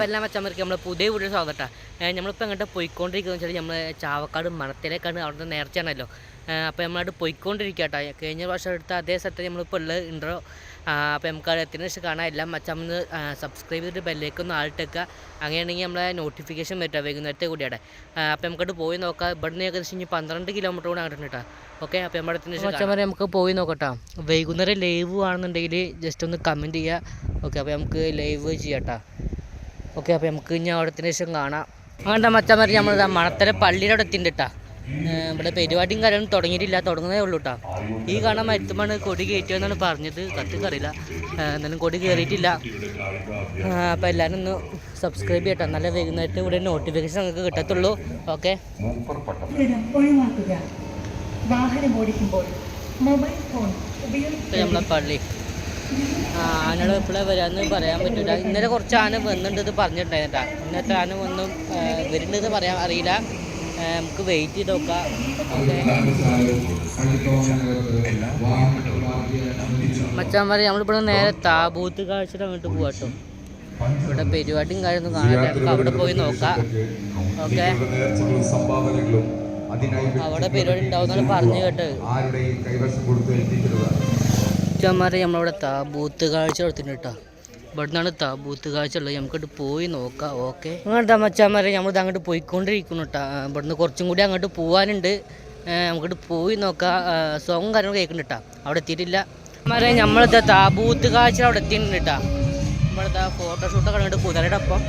എല്ലാം മച്ചന്മാർക്ക് നമ്മൾ പുതിയ വീഡിയോ സ്വാഗതം. നമ്മളിപ്പോൾ എങ്ങോട്ട് പോയിക്കൊണ്ടിരിക്കുന്നത് വെച്ചാൽ നമ്മൾ ചാവക്കാട് മണത്തിലേക്കാണ്. അവിടുത്തെ നേർച്ചയാണല്ലോ. അപ്പോൾ നമ്മളവിടെ പോയിക്കൊണ്ടിരിക്കുക കേട്ടോ. കഴിഞ്ഞ പ്രാവശ്യം എടുത്ത അതേ സ്ഥലത്ത് നമ്മളിപ്പോൾ ഉള്ളത് ഇൻട്രോ. അപ്പോൾ നമുക്ക് അത് എത്തിയതിനു ശേഷം കാണാം. എല്ലാം മച്ചമ്മന്ന് സബ്സ്ക്രൈബ് ചെയ്തിട്ട് ബെല്ലേക്കൊന്ന് ആൾട്ടേക്കുക. അങ്ങനെയാണെങ്കിൽ നമ്മളെ നോട്ടിഫിക്കേഷൻ വരും വൈകുന്നേരത്തെ കൂടിയാണ്. അപ്പോൾ നമുക്കത് പോയി നോക്കാം. ഇവിടുന്ന് ഏകദേശം 12 കിലോമീറ്റർ കൂടെ അങ്ങോട്ട് കേട്ടോ. ഓക്കെ, അപ്പോൾ നമ്മുടെ എത്തിയതിനു ശേഷം മച്ചന്മാരെ നമുക്ക് പോയി നോക്കട്ടോ. വൈകുന്നേരം ലൈവ് ആണെന്നുണ്ടെങ്കിൽ ജസ്റ്റ് ഒന്ന് കമൻറ്റ് ചെയ്യുക. ഓക്കെ, അപ്പോൾ നമുക്ക് ലൈവ് ചെയ്യാം കേട്ടോ. ഓക്കെ, അപ്പോൾ നമുക്ക് ഇനി അവിടത്തിന് ശേഷം കാണാം. അങ്ങനത്തെ മച്ചന്മാർ നമ്മൾ മണത്തല പള്ളിയുടെ അവിടെ എത്തിയിട്ടുണ്ട് കേട്ടോ. ഇവിടെ പരിപാടിയും കാര്യമൊന്നും തുടങ്ങിയിട്ടില്ല, തുടങ്ങുന്നേ ഉള്ളൂ കേട്ടോ. ഈ കാണാൻ മരുത്തുമാണ് കൊടി കയറ്റുമെന്നാണ് പറഞ്ഞത്, കറിയില്ല. എന്നാലും കൊടി കയറിയിട്ടില്ല. അപ്പോൾ എല്ലാവരും ഒന്ന് സബ്സ്ക്രൈബ് ചെയ്യട്ടോ. നല്ല വൈകുന്നേരത്തെ കൂടെ നോട്ടിഫിക്കേഷൻ നിങ്ങൾക്ക് കിട്ടത്തുള്ളൂ. ഓക്കെ, നമ്മളെ പള്ളി ആനകൾ എപ്പോഴാണ് വരാമെന്ന് പറയാൻ പറ്റില്ല. ഇന്നലെ കുറച്ച് ആന വന്നിട്ട് പറഞ്ഞിട്ടുണ്ടായിരുന്നിട്ടാ. ഇന്നത്തെ ആന ഒന്നും വരുന്നുണ്ടെന്ന് പറയാൻ അറിയില്ല. നമുക്ക് വെയിറ്റ് ചെയ്ത് നോക്കാം. മച്ചാന്മാരെ നമ്മളിവിടെ നേരെ താബൂത്ത് കാഴ്ചയുടെ അങ്ങോട്ട് പോവാട്ടോ. ഇവിടെ പരിപാടിയും കാര്യമൊന്നും കാണാൻ നമുക്ക് അവിടെ പോയി നോക്കാം. ഓക്കെ, അവിടെ പരിപാടി ഉണ്ടാവുന്നാണ് പറഞ്ഞു കേട്ടത്. മച്ചാന്മാരെ നമ്മളിവിടെ താബൂത്ത് കാഴ്ച കൊടുത്തിട്ടുണ്ട് കേട്ടോ. ഇവിടെ നിന്നാണ് താബൂത്ത് കാഴ്ച ഉള്ളത്. നമുക്കങ്ങോട്ട് പോയി നോക്കാം. ഓക്കെ, അങ്ങോട്ടാ മച്ചാന്മാരെ നമ്മളിത് അങ്ങോട്ട് പോയിക്കൊണ്ടിരിക്കുന്നു കേട്ടോ. ഇവിടുന്ന് കുറച്ചും കൂടി അങ്ങോട്ട് പോകാനുണ്ട്. നമുക്കിട്ട് പോയി നോക്കാം. സോങ്ങും കാര്യങ്ങളും കേൾക്കുന്നുണ്ട് കേട്ടോ. അവിടെ എത്തിയിട്ടില്ല മരെ. നമ്മളിതാ താബൂത്ത് കാഴ്ച അവിടെ എത്തിയിട്ടുണ്ട് കേട്ടോ. നമ്മളിതാ ഫോട്ടോഷൂട്ടൊക്കെ കണ്ടിട്ട് കുതിരയുടെ ഒപ്പം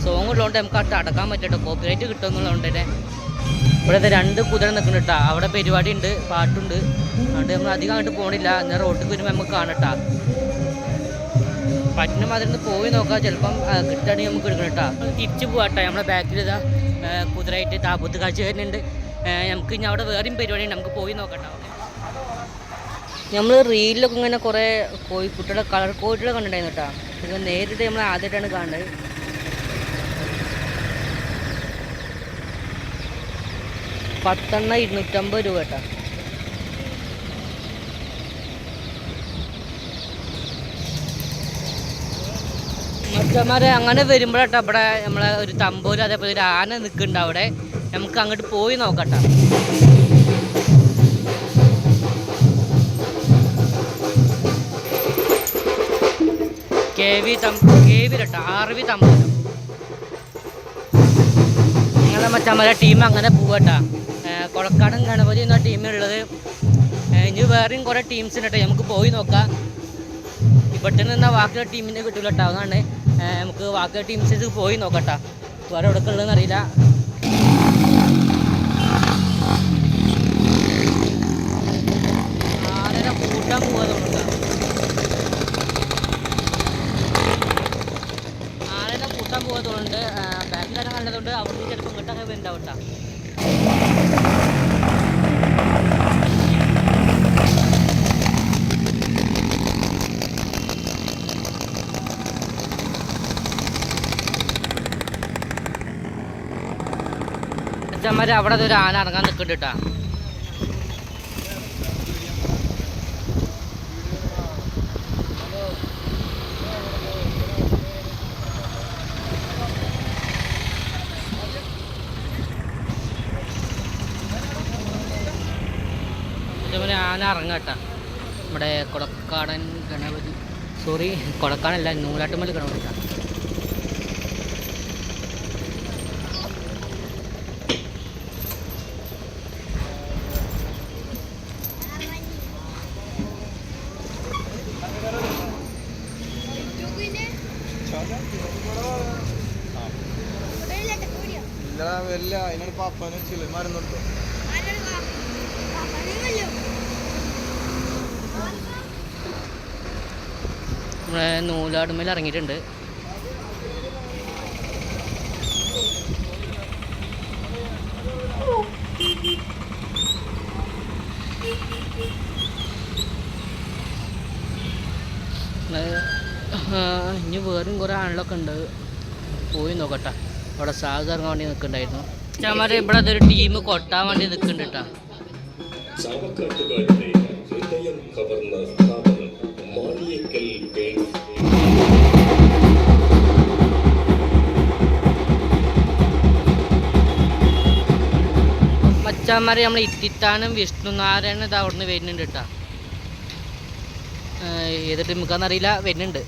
സോങ് ഉള്ളതുകൊണ്ട് നമുക്ക് അവിടെ അടക്കാൻ പറ്റും. കോപ്പിറൈറ്റ് കിട്ടുമെന്നുള്ളതുകൊണ്ട് തന്നെ ഇവിടെ 2 കുതിര നിൽക്കുന്നുണ്ട് കേട്ടോ. അവിടെ പരിപാടി ഉണ്ട്, പാട്ടുണ്ട്. അതുകൊണ്ട് നമ്മൾ അധികം അങ്ങോട്ട് പോകണില്ല. എന്നാൽ റോട്ടിൽ വരുമ്പോൾ നമുക്ക് കാണട്ടാ. പറ്റുന്ന അതിൽ നിന്ന് പോയി നോക്കാം. ചിലപ്പം കിട്ടുകയാണെങ്കിൽ നമുക്ക് എടുക്കണം കേട്ടോ. തിരിച്ച് പോകാട്ടോ. നമ്മളെ ബാക്കിൽ ഇതാ കുതിരയായിട്ട് താബൂത്ത് കാഴ്ച വരുന്നുണ്ട്. നമുക്ക് ഇനി അവിടെ വേറെയും പരിപാടി ഉണ്ട്, നമുക്ക് പോയി നോക്കട്ടോ. നമ്മൾ റീലിലൊക്കെ ഇങ്ങനെ കുറേ കോഴിക്കുട്ടിയുടെ കളർ കോഴികളെ കണ്ടിട്ടുണ്ടായിരുന്നു കേട്ടോ. ഇത് നേരിട്ട് നമ്മൾ ആദ്യമായിട്ടാണ് കാണുന്നത്. പത്തെണ്ണ 250 രൂപ കേട്ടോ. മച്ചന്മാരെ അങ്ങനെ വരുമ്പോഴാട്ടോ ഇവിടെ നമ്മളെ ഒരു തമ്പോര് അതേപോലെ ഒരു ആന നിൽക്കുന്നുണ്ട് അവിടെ. നമുക്ക് അങ്ങോട്ട് പോയി നോക്കട്ടോ. കേവി കേട്ടോ, RV തമ്പോരം. ഞങ്ങളെ മച്ചന്മാരെ ടീം അങ്ങനെ പോവട്ടോ. കൊളക്കാടൻ ഗണപതി എന്ന ടീമിനുള്ളത്. ഇനി വേറെയും കുറേ ടീംസ് ഉണ്ട് കേട്ടോ. നമുക്ക് പോയി നോക്കാം. ഇവിടെ നിന്ന് ബാക്കിയുള്ള ടീമിൻ്റെ കിട്ടില്ല കേട്ടോ. അതാണ് നമുക്ക് ബാക്കിയുള്ള ടീംസ് പോയി നോക്കട്ടോ. വേറെ എവിടെ ഉള്ളതെന്ന് അറിയില്ല. ആനനെ കൂട്ടാൻ പോകാതുകൊണ്ട് ബാക്കിൽ തന്നെ കണ്ടതുകൊണ്ട് അവിടെ ചിലപ്പോൾ ഇങ്ങോട്ടൊക്കെ വരുന്നുണ്ടാവും കേട്ടോ. അച്ഛന്മാർ അവിടെ ഒരു ആന ഇറങ്ങാൻ നിൽക്കുന്നുണ്ട് കേട്ടോ. അതേപോലെ ആന ഇറങ്ങാട്ടോ. നമ്മുടെ കൊളക്കാടൻ ഗണപതി, സോറി കൊളക്കാടല്ല, നൂലാട്ടുമൽ ഗണപതി. നമ്മുടെ നൂലാടുമേൽ ഇറങ്ങിയിട്ടുണ്ട്. ഇനി വേറും കുറേ ആണുകളൊക്കെ ഉണ്ട്. പോയി നോക്കട്ടെ. അവിടെ സാഗ് ഇറങ്ങാൻ വേണ്ടി നിൽക്കുന്നുണ്ടായിരുന്നു. ചാമാരെ ഇവിടെ അതൊരു ടീം കൊട്ടാൻ വേണ്ടി നിൽക്കുന്നുണ്ട് കേട്ടോ. മച്ചാന്മാരെ നമ്മൾ ഇത്തിത്താനും വിഷ്ണുനാരായണൻ ഇത് അവിടെ നിന്ന് വരുന്നുണ്ട് കേട്ടോ. ഏത് ടീമുക്കാന്നറിയില്ല, വരുന്നുണ്ട്.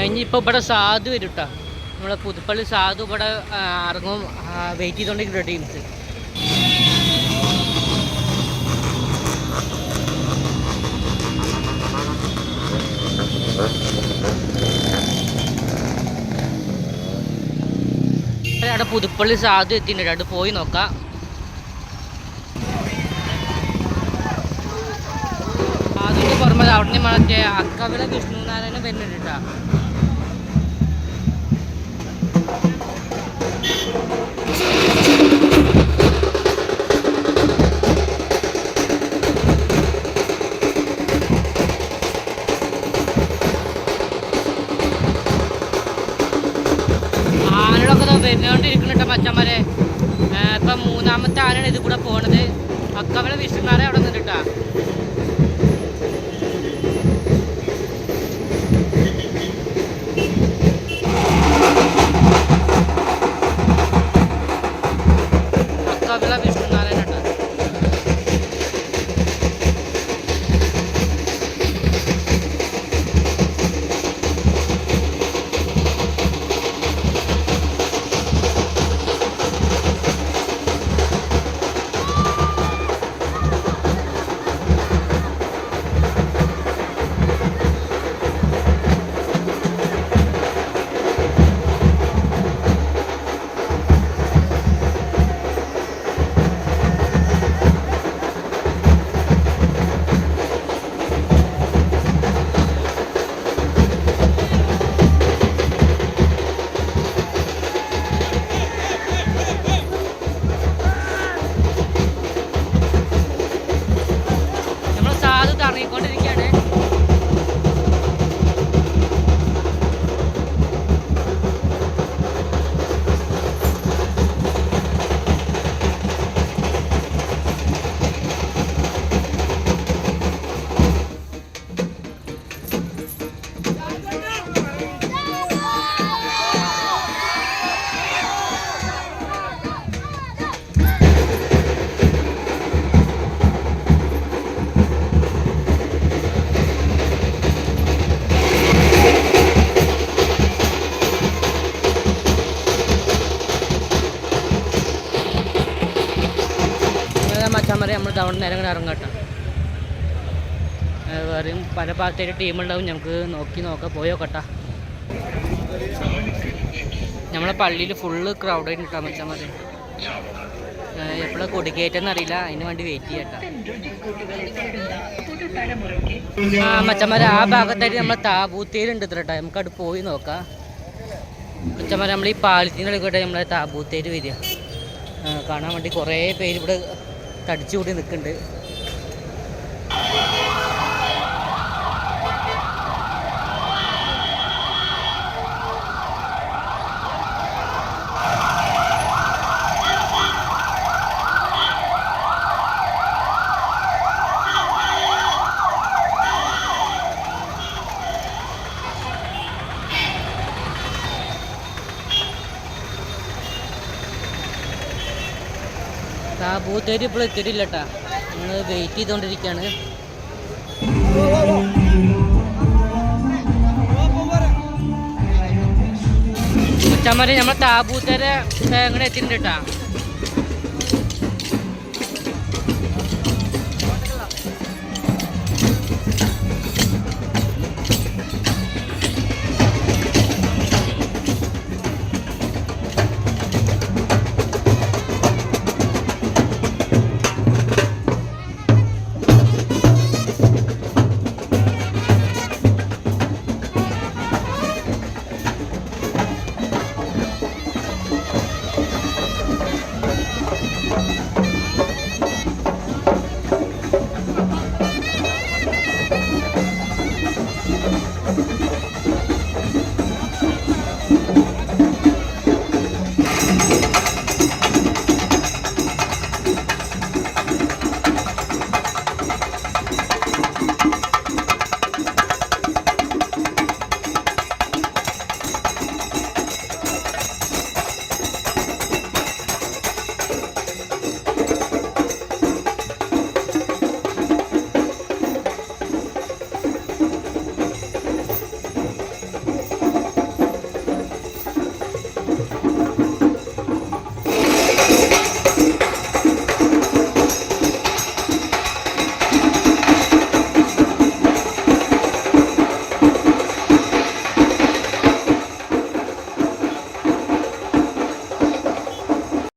ഇനിയിപ്പോൾ ഇവിടെ സാധു വരും കേട്ടോ. നമ്മളെ പുതുപ്പള്ളി സാധു ഇവിടെ ഇറങ്ങും. വെയിറ്റ് ചെയ്തുകൊണ്ടിരിക്കുന്ന ടീംസ്. അവിടെ പുതുപ്പള്ളി സാധു എത്തിയിട്ടുണ്ട്. അവിടെ പോയി നോക്കാം. അതിന് പുറമെ അവിടെ മറ്റേ അക്കവിള വിഷ്ണുനാരായണൻ വരുന്നുണ്ട് കേട്ടോ. വരുന്നോണ്ടിരിക്കുന്നുണ്ട് മച്ചന്മാരെ. ഇപ്പം മൂന്നാമത്തെ ആനയാണ് ഇത് കൂടെ പോണത്. അക്കവള വിഷ്ണുനാരെ അവിടെ നിന്നിട്ടാ. അക്കവള വിഷ്ണുനാരായണ. ഇറങ്ങിക്കൊണ്ടിരിക്കുകയാണ്. മച്ചാന്മാരെ നമ്മൾ അവിടെ നേരം ഇങ്ങനെ ഇറങ്ങാട്ടോ. വേറെയും പല ഭാഗത്തായിട്ട് ടീമുണ്ടാവും. നമുക്ക് നോക്കാം പോയോക്കട്ടാ. നമ്മളെ പള്ളിയിൽ ഫുള്ള് ക്രൗഡായിട്ട് കിട്ടാൻ മച്ചാന്മാരെ. എപ്പോഴാണ് കൊടിക്കയറ്റെന്ന് അറിയില്ല, അതിന് വേണ്ടി വെയിറ്റ് ചെയ്യട്ടാ. മച്ചന്മാരെ ആ ഭാഗത്തായിട്ട് നമ്മൾ താബൂത്തേരുണ്ട് ഇത്രട്ടാ. നമുക്കവിടെ പോയി നോക്കാം മച്ചന്മാരെ. നമ്മൾ ഈ പാലത്തിൻ്റെ ഇടയ്ക്കോട്ടെ നമ്മളെ താബൂത്തേര് വരിക കാണാൻ വേണ്ടി. കുറേ പേര് ഇവിടെ തടിച്ചുകൂടി നിൽക്കുന്നുണ്ട്. താബൂത്തേര് ഇപ്പോൾ എത്തിയിട്ടില്ല കേട്ടാ. നമ്മൾ വെയിറ്റ് ചെയ്തുകൊണ്ടിരിക്കുകയാണ്. മച്ചാന്മാരെ നമ്മൾ താബൂത്തേരെ എങ്ങനെ എത്തിയിട്ടുണ്ട് കേട്ടാ.